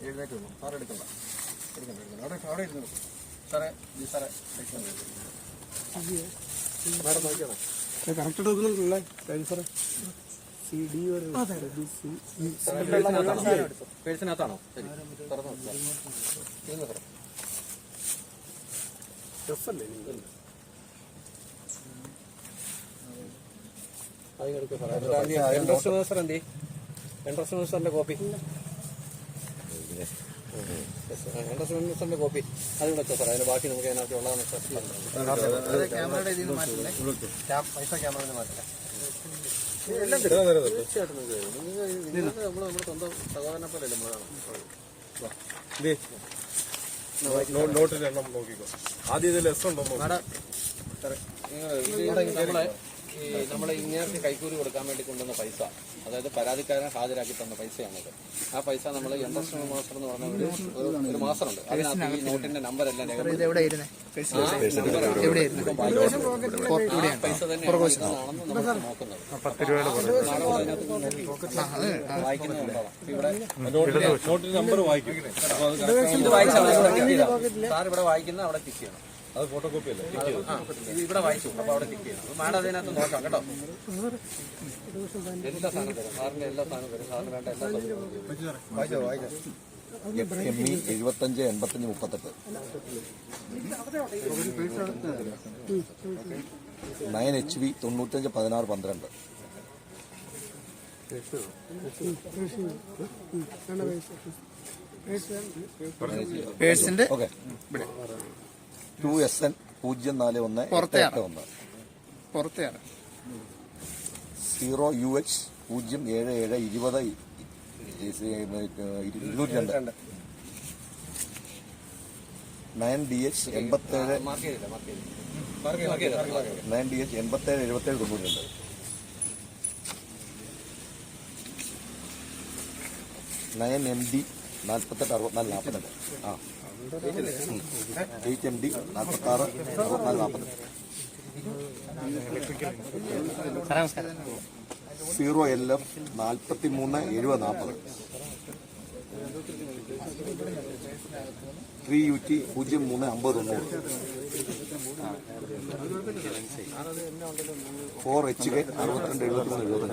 എഴുന്നേറ്റ് വന്നു. സാറ് എടുക്കണ്ട. അവിടെ ഇരുന്നു സാറേ. സാറേ മാഡം നോക്കിയാണോ കറക്റ്റ് എടുക്കുന്നുണ്ടല്ലേ സാറേ? പേഴ്സിനകത്താണോ? ശരി, തുറന്നു സാറിന്റെ കോപ്പി കോപ്പി അത് വെച്ചോ സാർ. അതിന്റെ ബാക്കി നമുക്ക് അതിനകത്ത് ഉള്ളതാണ് പൈസ ക്യാമറ മാറ്റില്ല. തീർച്ചയായിട്ടും നമ്മുടെ സ്വന്തം സഹോദരനെ പോലെ നോട്ടിന്റെ എണ്ണം നോക്കിക്കോ. ആദ്യം ഇതിൽ എസ് ഉണ്ടോ? നമ്മളെ ഇങ്ങേർക്ക് കൈക്കൂലി കൊടുക്കാൻ വേണ്ടി കൊണ്ടുവന്ന പൈസ, അതായത് പരാതിക്കാരൻ ഹാജരാക്കി തന്ന പൈസയാണിത്. ആ പൈസ നമ്മൾ ഇൻട്രസ്റ്റ് മാസ്റ്റർ എന്ന് പറഞ്ഞ ഒരു മാസമുണ്ട്. അതിനകത്ത് ഈ നോട്ടിന്റെ നമ്പർ എല്ലാം പൈസ തന്നെ നമ്മൾ നോക്കുന്നത്. നോട്ടിന്റെ നമ്പർ വായിക്കും. സാർ ഇവിടെ വായിക്കുന്ന അവിടെ ടിക്ക് ചെയ്യണം. അത് ഫോട്ടോ കോപ്പി അല്ലേ? ഇവിടെ വായിച്ചു. അപ്പൊ അവിടെ ടിക്ക് ചെയ്യണം. മാഡം അതിനകത്ത് നോക്കാം കേട്ടോ. എല്ലാ സാധനം തരും സാറിന്റെ, എല്ലാ സാധനം തരും സാറിന് വേണ്ട എല്ലാ സാധനവും. 75 85 38 9 HV 95 16 12 പേഴ്സിന്റെ 2SN 041 0UH 077 20 202 9DH 87 9DH 87 77 92 9MD 48 64 42 8MD 46 64 42 0LF 43 70 40 3UT 03 50 90 4HK 62 73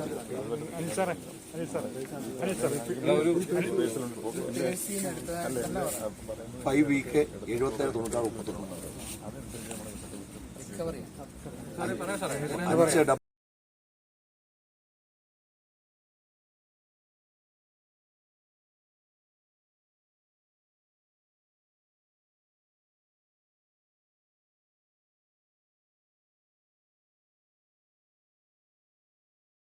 5VK 77 96 31